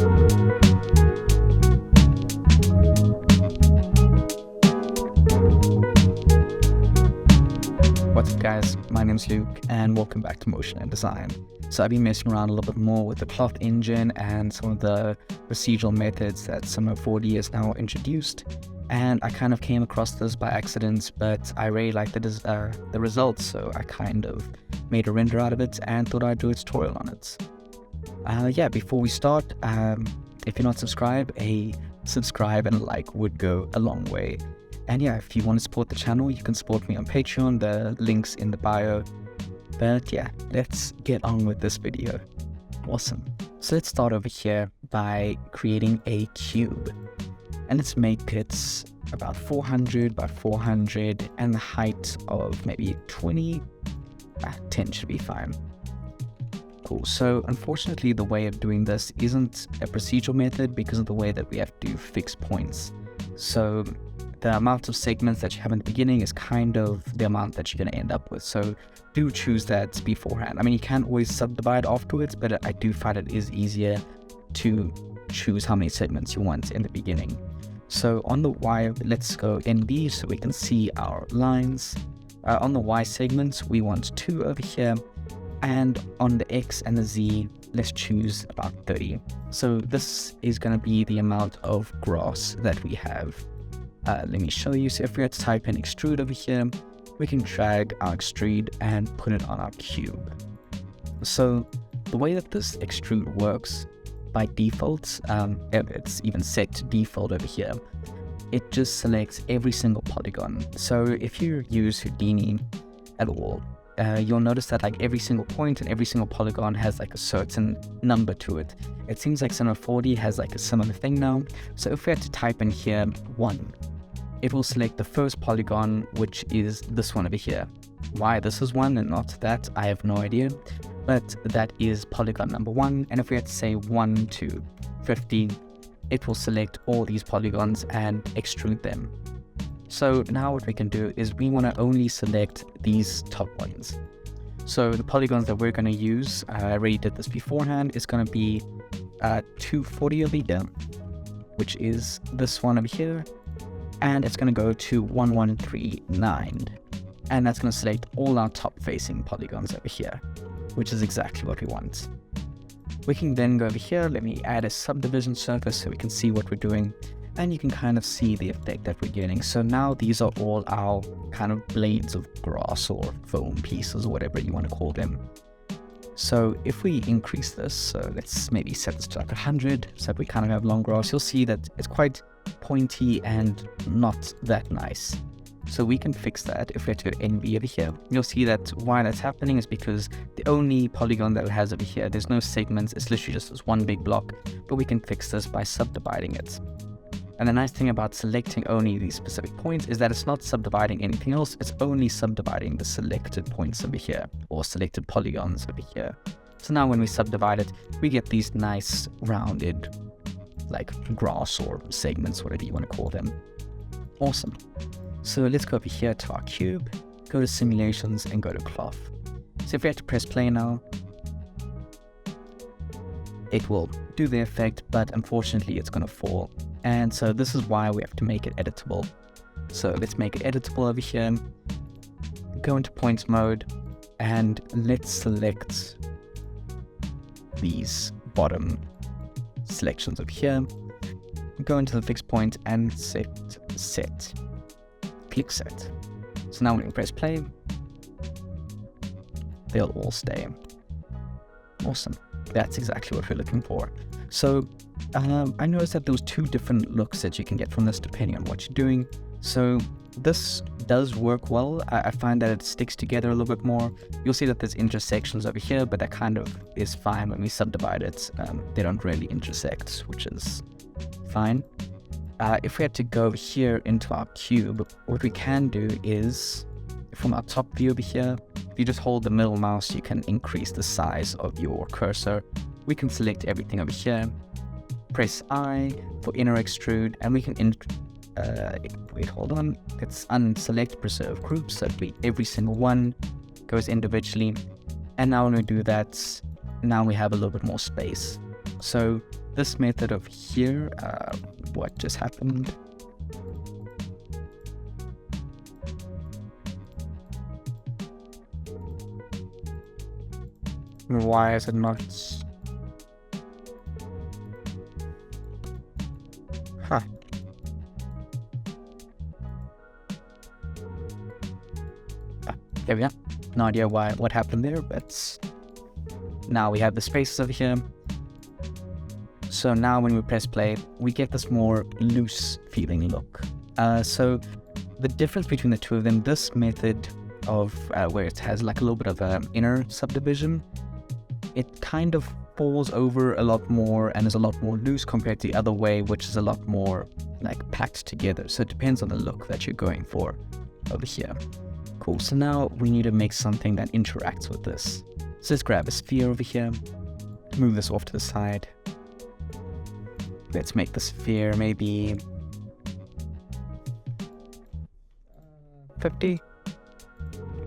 What's up guys, my name's Luke and welcome back to Motion and Design. So I've been messing around a little bit more with the cloth engine and some of the procedural methods that Summer 4D has now introduced, and I kind of came across this by accident, but I really liked the results, so I kind of made a render out of it and thought I'd do a tutorial on it. Before we start, if you're not subscribed, a subscribe and a like would go a long way. And yeah, if you want to support the channel, you can support me on Patreon, the link's in the bio. But yeah, let's get on with this video. Awesome. So let's start over here by creating a cube. And let's make it about 400 by 400 and the height of maybe 20, 10 should be fine. Cool. So unfortunately, the way of doing this isn't a procedural method because of the way that we have to fix points. So the amount of segments that you have in the beginning is kind of the amount that you're going to end up with. So do choose that beforehand. I mean, you can always subdivide afterwards, but I do find it is easier to choose how many segments you want in the beginning. So on the Y, let's go NB so we can see our lines. On the Y segments, we want 2 over here. And on the X and the Z, let's choose about 30. So this is going to be the amount of grass that we have. Let me show you. So if we had to type in extrude over here, we can drag our extrude and put it on our cube. So the way that this extrude works by default, it's even set to default over here. It just selects every single polygon. So if you use Houdini at all, you'll notice that like every single point and every single polygon has like a certain number to it. It seems like Cinema 4D has like a similar thing now. So if we had to type in here 1, it will select the first polygon, which is this one over here. Why this is 1 and not that, I have no idea, but that is polygon number 1. And if we had to say 1 to 50, it will select all these polygons and extrude them. So now what we can do is we want to only select these top ones. So the polygons that we're going to use, I already did this beforehand, is going to be 240 over here, which is this one over here. And it's going to go to 1139, and that's going to select all our top facing polygons over here, which is exactly what we want. We can then go over here. Let me add a subdivision surface so we can see what we're doing, and you can kind of see the effect that we're getting. So now these are all our kind of blades of grass or foam pieces or whatever you want to call them. So if we increase this, so let's maybe set this to like 100 so that we kind of have long grass, you'll see that it's quite pointy and not that nice. So we can fix that. If we have to go NB over here, you'll see that why that's happening is because the only polygon that it has over here, there's no segments, it's literally just this one big block, but we can fix this by subdividing it. And the nice thing about selecting only these specific points is that it's not subdividing anything else, it's only subdividing the selected points over here, or selected polygons over here. So now when we subdivide it, we get these nice rounded, like grass or segments, whatever you want to call them. Awesome. So let's go over here to our cube, go to simulations and go to cloth. So if we have to press play now, it will do the effect, but unfortunately it's going to fall. And so this is why we have to make it editable. So let's make it editable over here, go into points mode, and let's select these bottom selections over here, go into the fixed point and set, click set. So now when we press play, they'll all stay. Awesome. That's exactly what we're looking for. So I noticed that there was 2 different looks that you can get from this depending on what you're doing. So this does work well. I find that it sticks together a little bit more. You'll see that there's intersections over here, but that kind of is fine when we subdivide it. They don't really intersect, which is fine. If we had to go over here into our cube, what we can do is, from our top view over here, if you just hold the middle mouse, you can increase the size of your cursor. We can select everything over here, press I for inner extrude, and we can wait, hold on, let's unselect preserve groups so that every single one goes individually. And now when we do that, now we have a little bit more space. So this method of here, what just happened? Why is it not? Huh. There we go. No idea what happened there, but now we have the spaces over here. So now when we press play, we get this more loose feeling look. So the difference between the two of them, this method of where it has like a little bit of an inner subdivision, it kind of falls over a lot more and is a lot more loose compared to the other way, which is a lot more like packed together. So it depends on the look that you're going for over here. Cool, so now we need to make something that interacts with this. So let's grab a sphere over here, move this off to the side. Let's make the sphere maybe 50,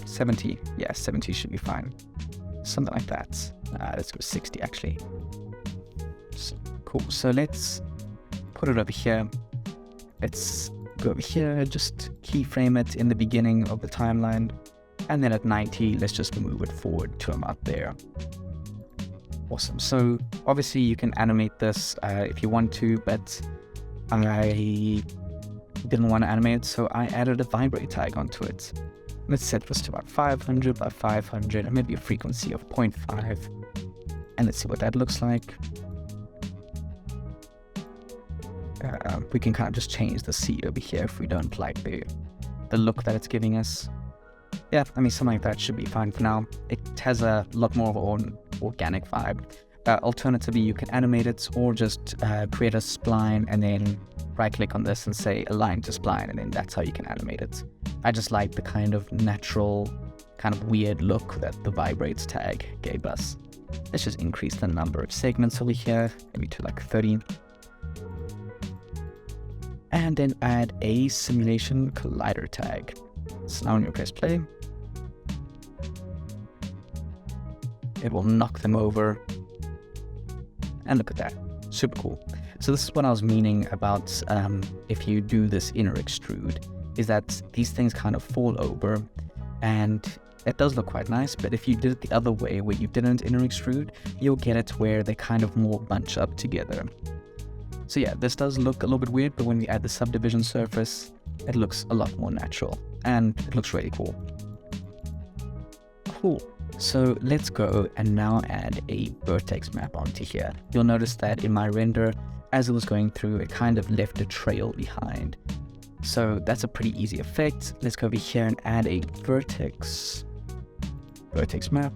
70. Yeah, 70 should be fine. Something like that. Let's go 60 actually. So, cool, so let's put it over here. Let's go over here, just keyframe it in the beginning of the timeline. And then at 90, let's just move it forward to about there. Awesome. So obviously you can animate this if you want to, but I didn't want to animate it, so I added a vibrate tag onto it. Let's set this to about 500 by 500 and maybe a frequency of 0.5. And let's see what that looks like. We can kind of just change the seed over here if we don't like the look that it's giving us. Yeah, I mean, something like that should be fine for now. It has a lot more of an organic vibe. Alternatively, you can animate it or just create a spline and then right click on this and say align to spline, and then that's how you can animate it. I just like the kind of natural, kind of weird look that the vibrates tag gave us. Let's just increase the number of segments over here, maybe to like 30. And then add a simulation collider tag. So now when you press play, it will knock them over. And look at that, super cool. So this is what I was meaning about if you do this inner extrude, is that these things kind of fall over, and it does look quite nice, but if you did it the other way, where you didn't inner extrude, you'll get it where they kind of more bunch up together. So yeah, this does look a little bit weird, but when we add the subdivision surface, it looks a lot more natural, and it looks really cool. Cool. So let's go and now add a vertex map onto here. You'll notice that in my render, as it was going through, it kind of left a trail behind. So that's a pretty easy effect. Let's go over here and add a vertex map.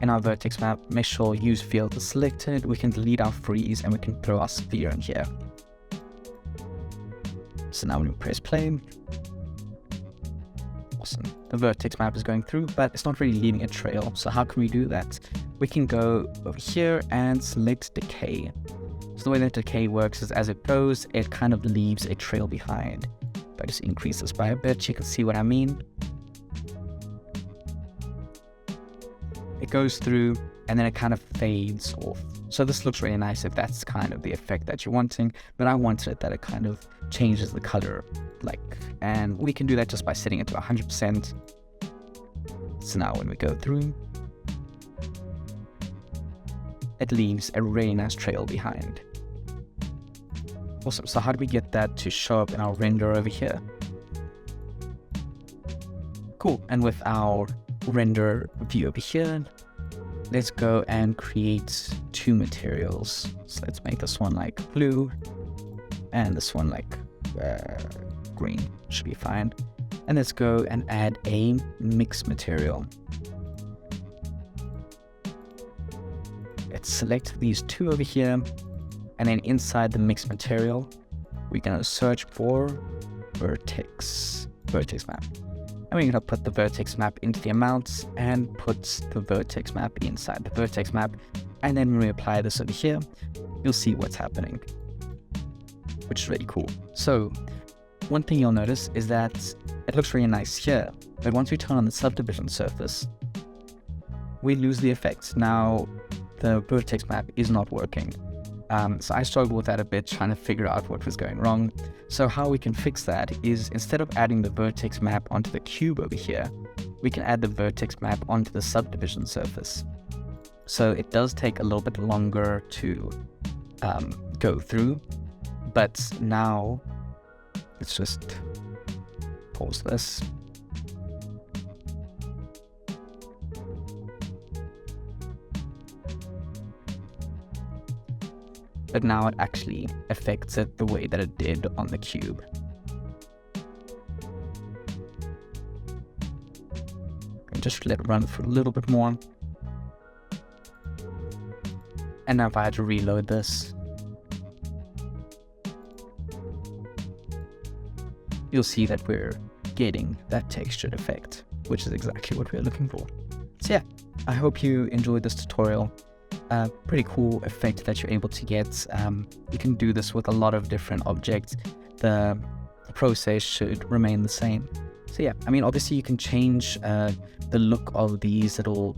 In our vertex map, make sure use field is selected. We can delete our freeze and we can throw our sphere in here. So now when we press play, awesome. The vertex map is going through, but it's not really leaving a trail. So how can we do that? We can go over here and select decay. So the way that decay works is as it goes, it kind of leaves a trail behind. If I just increase this by a bit, you can see what I mean. It goes through and then it kind of fades off. So this looks really nice if that's kind of the effect that you're wanting, but I wanted it that it kind of changes the color, and we can do that just by setting it to 100%. So now when we go through, it leaves a really nice trail behind. Awesome. So how do we get that to show up in our render over here? Cool. And with our render view over here, let's go and create two materials. So let's make this one like blue and this one like green, should be fine. And let's go and add a mix material. Let's select these two over here, and then inside the mix material, we're gonna search for vertex map. And we're gonna put the vertex map into the amounts and put the vertex map inside the vertex map. And then when we apply this over here, you'll see what's happening, which is really cool. So one thing you'll notice is that it looks really nice here, but once we turn on the subdivision surface, we lose the effect. Now, the vertex map is not working. So I struggled with that a bit, trying to figure out what was going wrong. So how we can fix that is, instead of adding the vertex map onto the cube over here, we can add the vertex map onto the subdivision surface. So it does take a little bit longer to go through, but now let's just pause this. But now it actually affects it the way that it did on the cube. And just let it run for a little bit more. And now if I had to reload this, you'll see that we're getting that textured effect, which is exactly what we're looking for. So yeah, I hope you enjoyed this tutorial. Pretty cool effect that you're able to get. You can do this with a lot of different objects. The process should remain the same. So yeah, I mean, obviously you can change the look of these little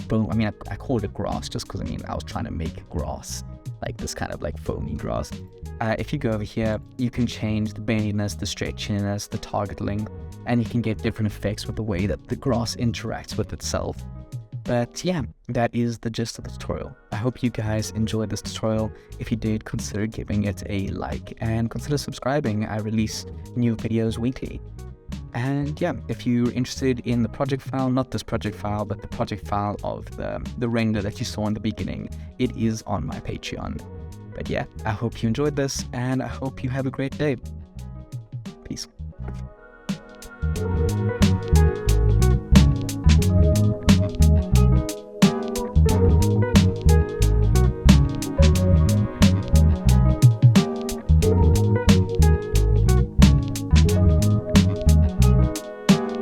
foam. I mean, I called it grass just because, I mean, I was trying to make grass, like this kind of like foamy grass. If you go over here, you can change the bendiness, the stretchiness, the target length, and you can get different effects with the way that the grass interacts with itself. But yeah, that is the gist of the tutorial. I hope you guys enjoyed this tutorial. If you did, consider giving it a like and consider subscribing. I release new videos weekly. And yeah, if you're interested in the project file, not this project file, but the project file of the render that you saw in the beginning, it is on my Patreon. But yeah, I hope you enjoyed this, and I hope you have a great day. Peace.